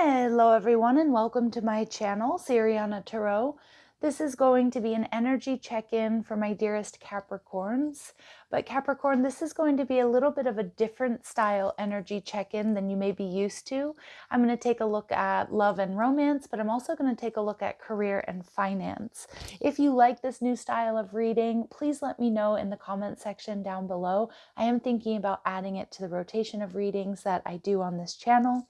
Hello everyone and welcome to my channel, Siriana Tarot. This is going to be an energy check-in for my dearest Capricorns. But Capricorn, this is going to be a little bit of a different style energy check-in than you may be used to. I'm going to take a look at love and romance, but I'm also going to take a look at career and finance. If you like this new style of reading, please let me know in the comment section down below. I am thinking about adding it to the rotation of readings that I do on this channel.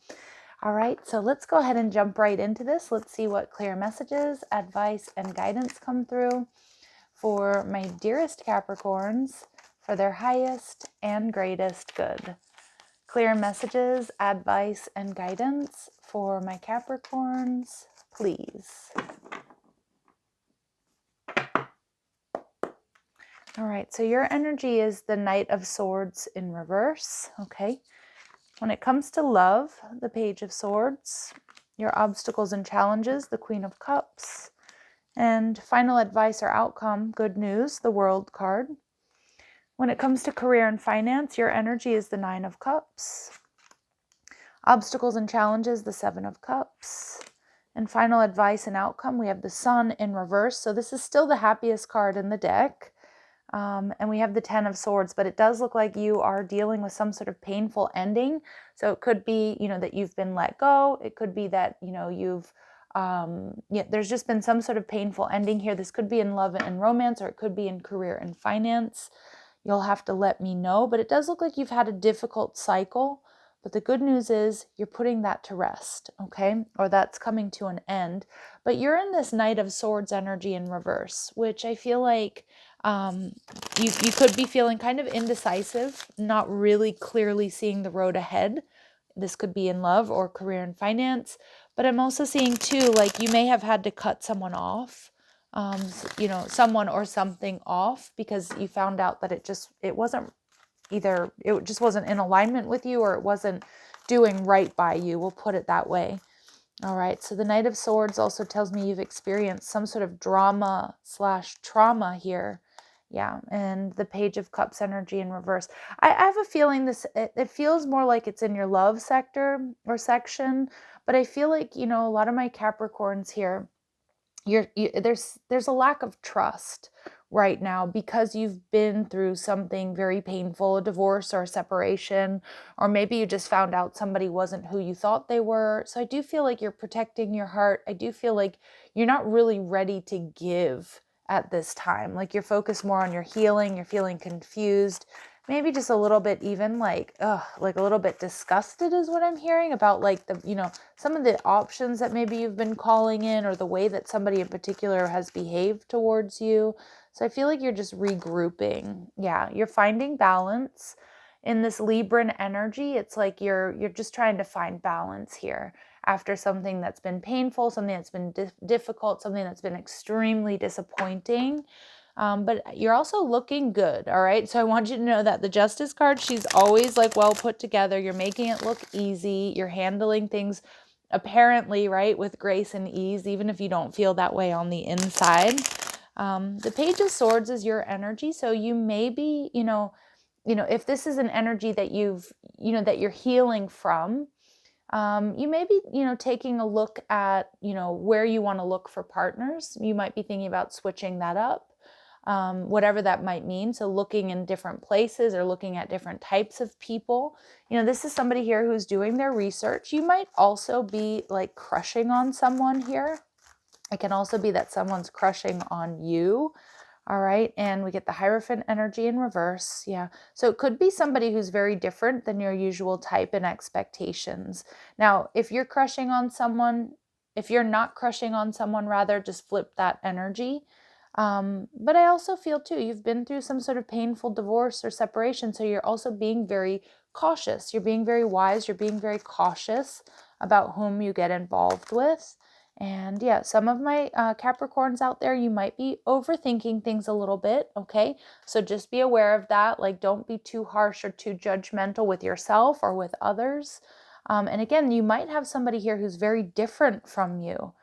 All right, so let's go ahead and jump right into this. Let's see what clear messages, advice, and guidance come through for my dearest Capricorns for their highest and greatest good. Clear messages, advice, and guidance for my Capricorns, please. All right, so your energy is the Knight of Swords in reverse, okay? When it comes to love, the Page of Swords, your obstacles and challenges, the Queen of Cups, and final advice or outcome, good news, the World card. When it comes to career and finance, your energy is the Nine of Cups. Obstacles and challenges, the Seven of Cups. And final advice and outcome, we have the Sun in reverse. So this is still the happiest card in the deck. And we have the Ten of Swords, but it does look like you are dealing with some sort of painful ending. So it could be, that you've been let go. It could be that, you've, there's just been some sort of painful ending here. This could be in love and romance, or it could be in career and finance. You'll have to let me know, but it does look like you've had a difficult cycle. But the good news is you're putting that to rest, okay? Or that's coming to an end. But you're in this Knight of Swords energy in reverse, which I feel like you could be feeling kind of indecisive, not really clearly seeing the road ahead. This could be in love or career and finance. But I'm also seeing too, like you may have had to cut someone off, someone or something off because you found out that it just wasn't in alignment with you, or it wasn't doing right by you. We'll put it that way. All right. So the Knight of Swords also tells me you've experienced some sort of drama/trauma here. Yeah. And the Page of Cups energy in reverse. I have a feeling it feels more like it's in your love sector or section, but I feel like, a lot of my Capricorns here, there's a lack of trust right now because you've been through something very painful, a divorce or a separation, or maybe you just found out somebody wasn't who you thought they were. So I do feel like you're protecting your heart. I do feel like you're not really ready to give at this time. Like you're focused more on your healing, you're feeling confused, maybe just a little bit even like a little bit disgusted is what I'm hearing about, like some of the options that maybe you've been calling in, or the way that somebody in particular has behaved towards you. So I feel like you're just regrouping. Yeah, you're finding balance in this Libran energy. It's like you're just trying to find balance here after something that's been painful, something that's been difficult, something that's been extremely disappointing. But you're also looking good, all right? So I want you to know that the Justice card, she's always like well put together. You're making it look easy. You're handling things apparently, right, with grace and ease, even if you don't feel that way on the inside. The Page of Swords is your energy. So you may be, if this is an energy that that you're healing from, you may be, taking a look at, where you want to look for partners. You might be thinking about switching that up, whatever that might mean. So looking in different places or looking at different types of people. This is somebody here who's doing their research. You might also be like crushing on someone here. It can also be that someone's crushing on you. All right. And we get the Hierophant energy in reverse. Yeah. So it could be somebody who's very different than your usual type and expectations. Now, if you're crushing on someone, if you're not crushing on someone, rather, just flip that energy. But I also feel too, you've been through some sort of painful divorce or separation. So you're also being very cautious. You're being very wise. You're being very cautious about whom you get involved with. And yeah, some of my Capricorns out there, you might be overthinking things a little bit, okay? So just be aware of that. Like, don't be too harsh or too judgmental with yourself or with others. And again, you might have somebody here who's very different from you.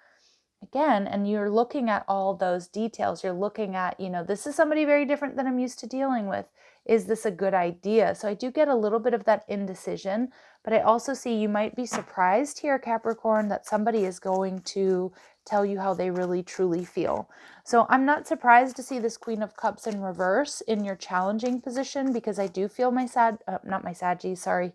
Again, and you're looking at all those details. You're looking at, this is somebody very different than I'm used to dealing with. Is this a good idea? So I do get a little bit of that indecision, But I also see you might be surprised here, Capricorn, that somebody is going to tell you how they really truly feel. So I'm not surprised to see this Queen of Cups in reverse in your challenging position, because I do feel not my Saggy, sorry.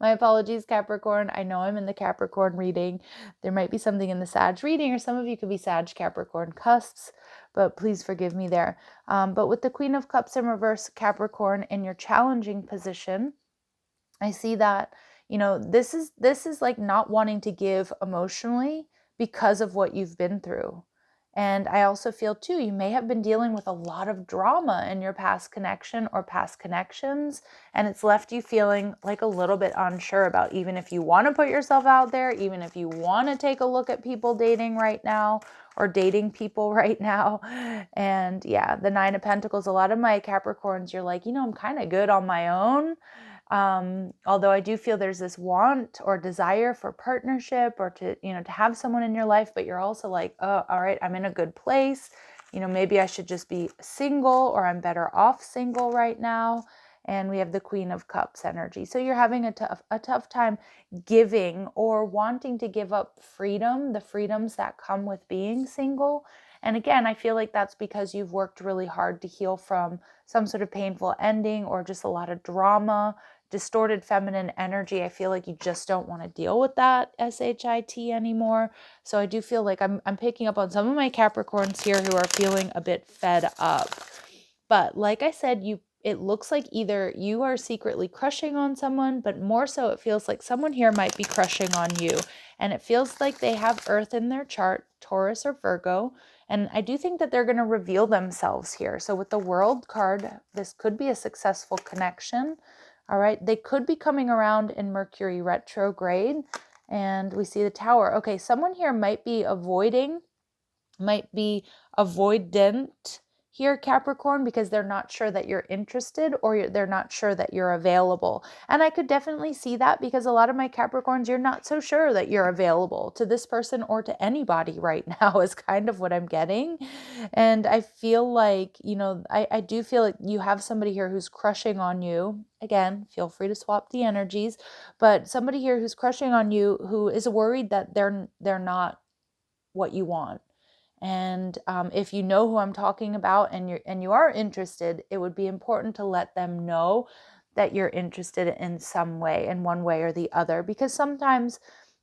My apologies, Capricorn. I know I'm in the Capricorn reading. There might be something in the Sag reading, or some of you could be Sag Capricorn cusps, but please forgive me there. But with the Queen of Cups in reverse, Capricorn, in your challenging position, I see that, this is like not wanting to give emotionally because of what you've been through. And I also feel too, you may have been dealing with a lot of drama in your past connection or past connections, and it's left you feeling like a little bit unsure about even if you want to put yourself out there, even if you want to take a look at people dating right now or dating people right now. And yeah, the Nine of Pentacles, a lot of my Capricorns, you're like, I'm kind of good on my own. Although I do feel there's this want or desire for partnership or to have someone in your life, but you're also like, oh, all right, I'm in a good place. Maybe I should just be single, or I'm better off single right now. And we have the Queen of Cups energy. So you're having a tough time giving or wanting to give up freedom, the freedoms that come with being single. And again, I feel like that's because you've worked really hard to heal from some sort of painful ending or just a lot of drama, distorted feminine energy. I feel like you just don't want to deal with that SHIT anymore. So I do feel like I'm picking up on some of my Capricorns here who are feeling a bit fed up. But like I said, it looks like either you are secretly crushing on someone, but more so it feels like someone here might be crushing on you. And it feels like they have Earth in their chart, Taurus or Virgo. And I do think that they're going to reveal themselves here. So with the World card, this could be a successful connection. All right. They could be coming around in Mercury retrograde. And we see the Tower. Okay. Someone here might be avoidant here, Capricorn, because they're not sure that you're interested, or they're not sure that you're available. And I could definitely see that, because a lot of my Capricorns, you're not so sure that you're available to this person or to anybody right now is kind of what I'm getting. And I feel like, I do feel like you have somebody here who's crushing on you. Again, feel free to swap the energies, but somebody here who's crushing on you, who is worried that they're not what you want. And if you know who I'm talking about and you are interested, it would be important to let them know that you're interested in some way, in one way or the other. Because sometimes,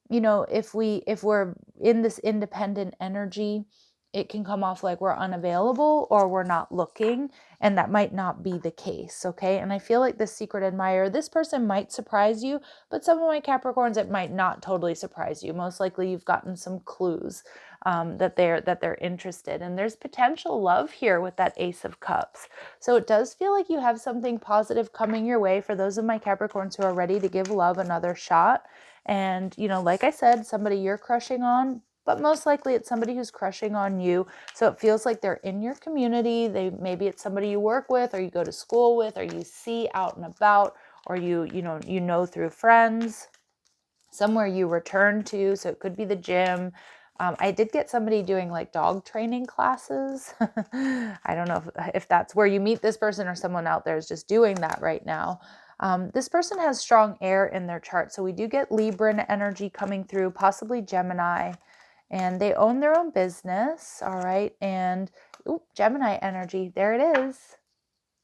if we're in this independent energy, it can come off like we're unavailable or we're not looking, and that might not be the case, okay? And I feel like this secret admirer, this person might surprise you, but some of my Capricorns, it might not totally surprise you. Most likely you've gotten some clues that they're interested, and there's potential love here with that Ace of Cups. So it does feel like you have something positive coming your way for those of my Capricorns who are ready to give love another shot. And like I said, somebody you're crushing on, but most likely it's somebody who's crushing on you. So it feels like they're in your community. Maybe it's somebody you work with, or you go to school with, or you see out and about, or you know through friends, somewhere you return to. So it could be the gym. I did get somebody doing like dog training classes. I don't know if that's where you meet this person, or someone out there is just doing that right now. This person has strong air in their chart. So we do get Libran energy coming through, possibly Gemini. And they own their own business, all right? And Gemini energy, there it is.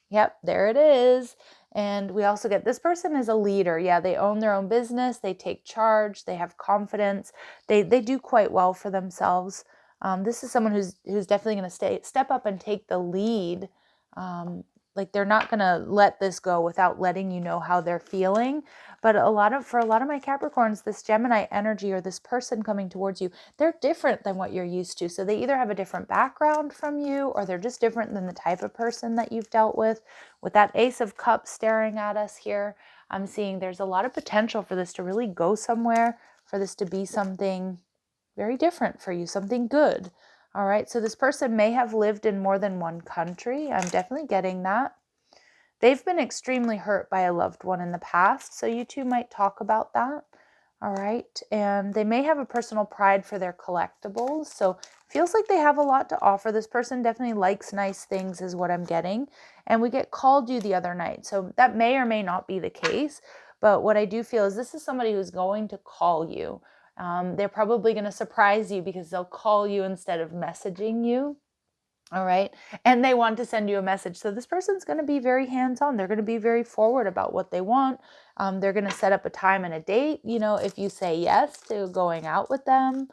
Yep, there it is. And we also get this person is a leader. Yeah, they own their own business. They take charge. They have confidence. They do quite well for themselves. This is someone who's definitely going to step up and take the lead. Like they're not going to let this go without letting you know how they're feeling. But for a lot of my Capricorns, this Gemini energy, or this person coming towards you, they're different than what you're used to. So they either have a different background from you, or they're just different than the type of person that you've dealt with. With that Ace of Cups staring at us here, I'm seeing there's a lot of potential for this to really go somewhere, for this to be something very different for you, something good. All right, so this person may have lived in more than one country. I'm definitely getting that. They've been extremely hurt by a loved one in the past, so you two might talk about that. All right, and they may have a personal pride for their collectibles, so it feels like they have a lot to offer. This person definitely likes nice things is what I'm getting. And we get called you the other night, so that may or may not be the case. But what I do feel is this is somebody who's going to call you. They're probably going to surprise you because they'll call you instead of messaging you. All right. And they want to send you a message. So this person's going to be very hands-on. They're going to be very forward about what they want. They're going to set up a time and a date. You know, if you say yes to going out with them,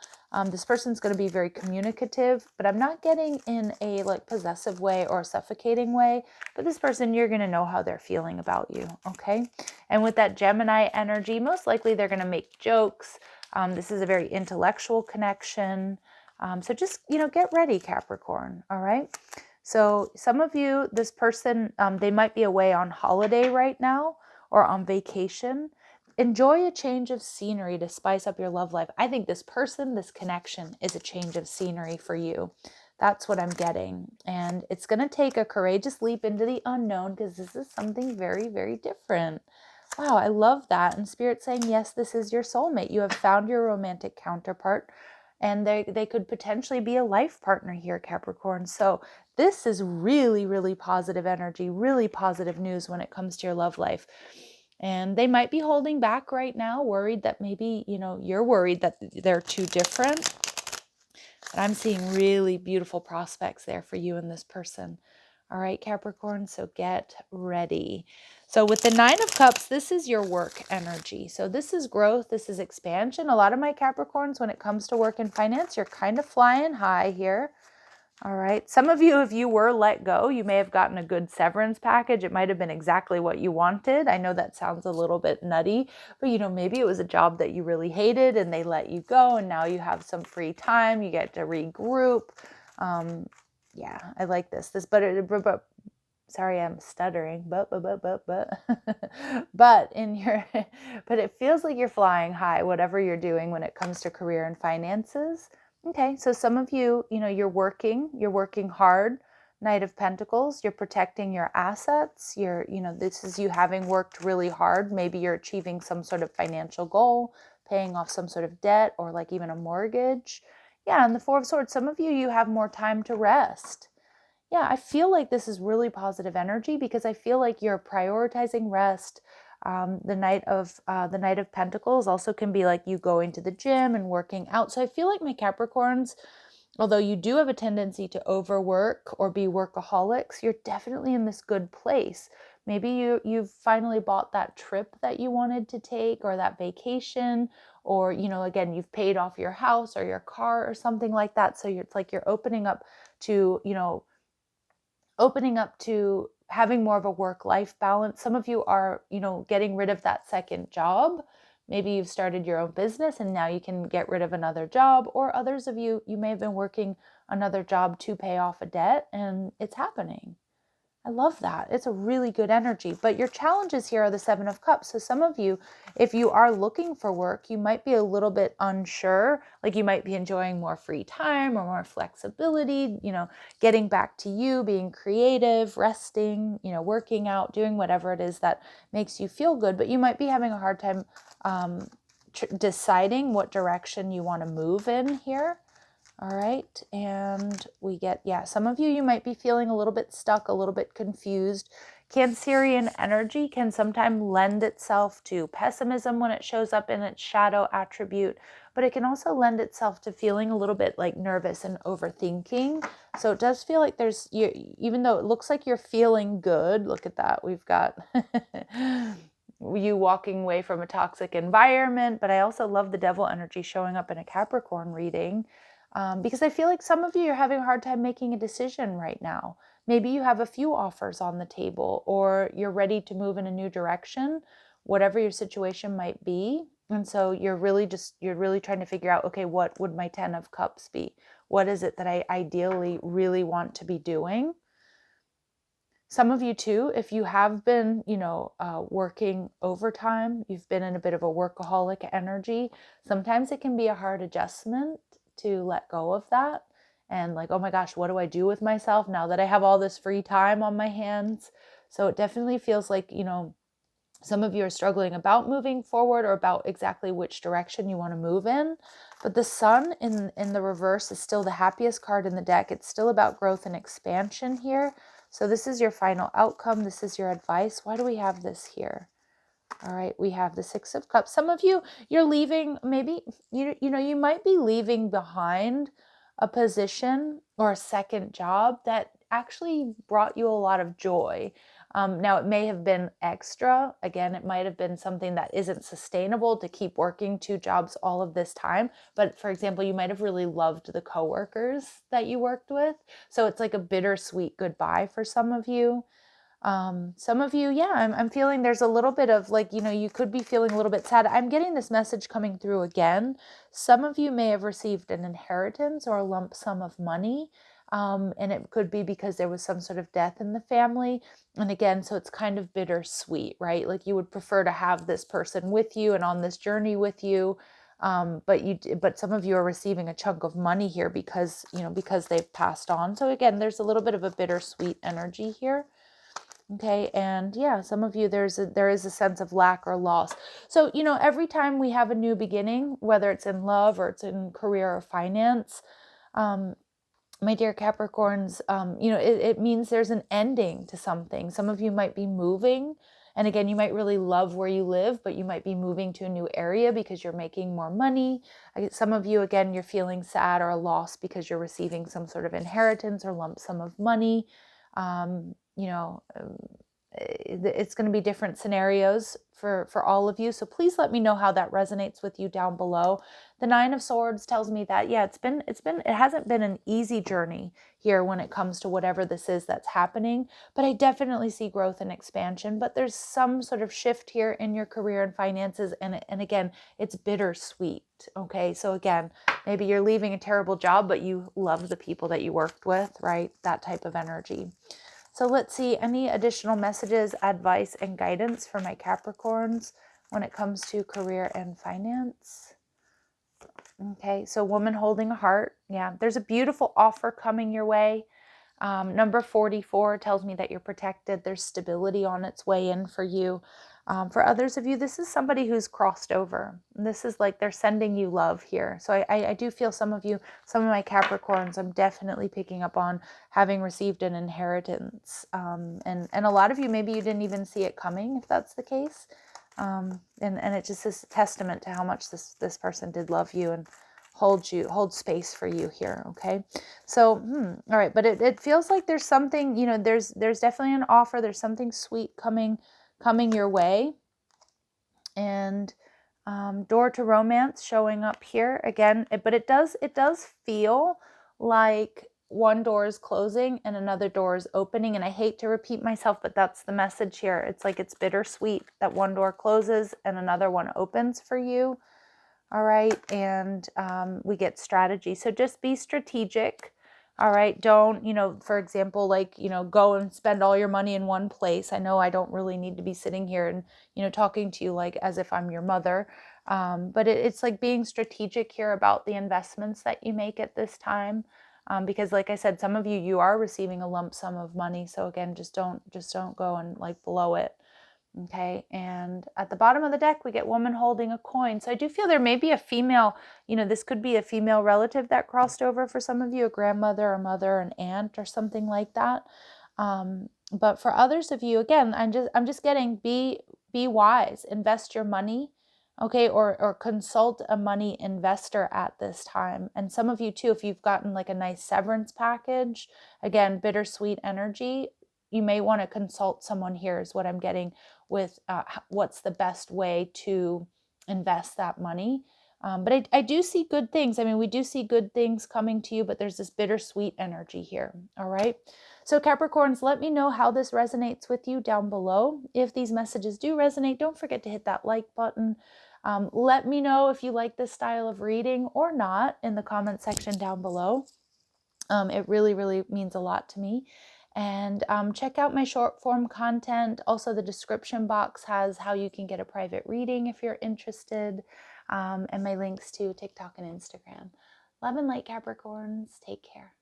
this person's going to be very communicative, but I'm not getting in a like possessive way or a suffocating way. But this person, you're going to know how they're feeling about you. Okay. And with that Gemini energy, most likely they're going to make jokes. This is a very intellectual connection. So just, get ready, Capricorn. All right. So some of you, this person, they might be away on holiday right now or on vacation. Enjoy a change of scenery to spice up your love life. I think this person, this connection is a change of scenery for you. That's what I'm getting. And it's going to take a courageous leap into the unknown because this is something very, very different. Wow, I love that. And Spirit saying, yes, this is your soulmate. You have found your romantic counterpart. And they could potentially be a life partner here, Capricorn. So this is really, really positive energy, really positive news when it comes to your love life. And they might be holding back right now, worried that maybe, you're worried that they're too different. But I'm seeing really beautiful prospects there for you and this person. All right, Capricorn, so get ready. So with the Nine of Cups, this is your work energy. So this is growth, this is expansion. A lot of my Capricorns, when it comes to work and finance, you're kind of flying high here. All right. Some of you, if you were let go, you may have gotten a good severance package. It might have been exactly what you wanted. I know that sounds a little bit nutty, but maybe it was a job that you really hated and they let you go and now you have some free time. You get to regroup. Yeah, I like this. But sorry, I'm stuttering. But but but it feels like you're flying high, whatever you're doing when it comes to career and finances. Okay, so some of you, you're working hard. Knight of Pentacles, you're protecting your assets. This is you having worked really hard. Maybe you're achieving some sort of financial goal, paying off some sort of debt or like even a mortgage. Yeah, and the Four of Swords, some of you have more time to rest. Yeah, I feel like this is really positive energy because I feel like you're prioritizing rest. The Knight of Pentacles also can be like you going to the gym and working out. So I feel like my Capricorns, although you do have a tendency to overwork or be workaholics, you're definitely in this good place. Maybe you've finally bought that trip that you wanted to take or that vacation, or again, you've paid off your house or your car or something like that. So it's like you're opening up to having more of a work-life balance. Some of you are, getting rid of that second job. Maybe you've started your own business and now you can get rid of another job, or others of you may have been working another job to pay off a debt and it's happening. I love that. It's a really good energy. But your challenges here are the Seven of Cups. So some of you, if you are looking for work, you might be a little bit unsure. Like you might be enjoying more free time or more flexibility, getting back to you, being creative, resting, working out, doing whatever it is that makes you feel good. But you might be having a hard time deciding what direction you want to move in here. All right, and we get, some of you might be feeling a little bit stuck, a little bit confused. Cancerian energy can sometimes lend itself to pessimism when it shows up in its shadow attribute, but it can also lend itself to feeling a little bit like nervous and overthinking. So it does feel like even though it looks like you're feeling good, look at that, we've got you walking away from a toxic environment, but I also love the devil energy showing up in a Capricorn reading. Because I feel like some of you are having a hard time making a decision right now. Maybe you have a few offers on the table or you're ready to move in a new direction, whatever your situation might be. And so you're really trying to figure out, okay, what would my 10 of Cups be? What is it that I ideally really want to be doing? Some of you too, if you have been, working overtime, you've been in a bit of a workaholic energy, sometimes it can be a hard adjustment to let go of that and like, oh my gosh, what do I do with myself now that I have all this free time on my hands? So it definitely feels like, some of you are struggling about moving forward or about exactly which direction you want to move in. But the Sun in the reverse is still the happiest card in the deck. It's still about growth and expansion here. So this is your final outcome. This is your advice. Why do we have this here? All right, we have the Six of Cups. Some of you, you're leaving, maybe, you might be leaving behind a position or a second job that actually brought you a lot of joy. Now, it may have been extra. Again, it might have been something that isn't sustainable to keep working two jobs all of this time. But for example, you might have really loved the coworkers that you worked with. So it's like a bittersweet goodbye for some of you. Some of you, yeah, I'm feeling there's a little bit of like, you could be feeling a little bit sad. I'm getting this message coming through again. Some of you may have received an inheritance or a lump sum of money. And it could be because there was some sort of death in the family. And again, so it's kind of bittersweet, right? Like you would prefer to have this person with you and on this journey with you. But some of you are receiving a chunk of money here because, because they've passed on. So again, there's a little bit of a bittersweet energy here. Okay, and yeah, some of you, there is a sense of lack or loss. So, every time we have a new beginning, whether it's in love or it's in career or finance, my dear Capricorns, it means there's an ending to something. Some of you might be moving. And again, you might really love where you live, but you might be moving to a new area because you're making more money. Some of you, again, you're feeling sad or lost because you're receiving some sort of inheritance or lump sum of money. It's going to be different scenarios for all of you. So please let me know how that resonates with you down below. The Nine of Swords tells me that, yeah, it hasn't been an easy journey here when it comes to whatever this is that's happening, but I definitely see growth and expansion. But there's some sort of shift here in your career and finances. And again, it's bittersweet. Okay. So again, maybe you're leaving a terrible job, but you love the people that you worked with, right? That type of energy. So let's see, any additional messages, advice, and guidance for my Capricorns when it comes to career and finance. Okay, so woman holding a heart. Yeah, there's a beautiful offer coming your way. Number 44 tells me that you're protected. There's stability on its way in for you. For others of you, this is somebody who's crossed over. This is like they're sending you love here. So I do feel some of you, some of my Capricorns, I'm definitely picking up on having received an inheritance. And a lot of you, maybe you didn't even see it coming, if that's the case. And it just is a testament to how much this person did love you and hold space for you here. Okay. So, all right. But it feels like there's something, there's definitely an offer. There's something sweet coming your way. And door to romance showing up here again. But it does feel like one door is closing and another door is opening. And I hate to repeat myself, but that's the message here. It's like it's bittersweet that one door closes and another one opens for you. All right. And we get strategy. So just be strategic. All right. Don't, for example, go and spend all your money in one place. I know I don't really need to be sitting here and, talking to you like as if I'm your mother. But it's like being strategic here about the investments that you make at this time. Because like I said, some of you are receiving a lump sum of money. So again, just don't go and blow it. Okay, and at the bottom of the deck, we get woman holding a coin. So I do feel there may be a female, this could be a female relative that crossed over for some of you, a grandmother, a mother, an aunt, or something like that. But for others of you, again, I'm just getting be wise, invest your money, okay, or consult a money investor at this time. And some of you too, if you've gotten like a nice severance package, again, bittersweet energy, you may want to consult someone here is what I'm getting with what's the best way to invest that money. But I do see good things. I mean, we do see good things coming to you, but there's this bittersweet energy here. All right. So Capricorns, let me know how this resonates with you down below. If these messages do resonate, don't forget to hit that like button. Let me know if you like this style of reading or not in the comment section down below. It really, really means a lot to me. And check out my short form content. Also, the description box has how you can get a private reading if you're interested, and my links to TikTok and Instagram. Love and light, Capricorns. Take care.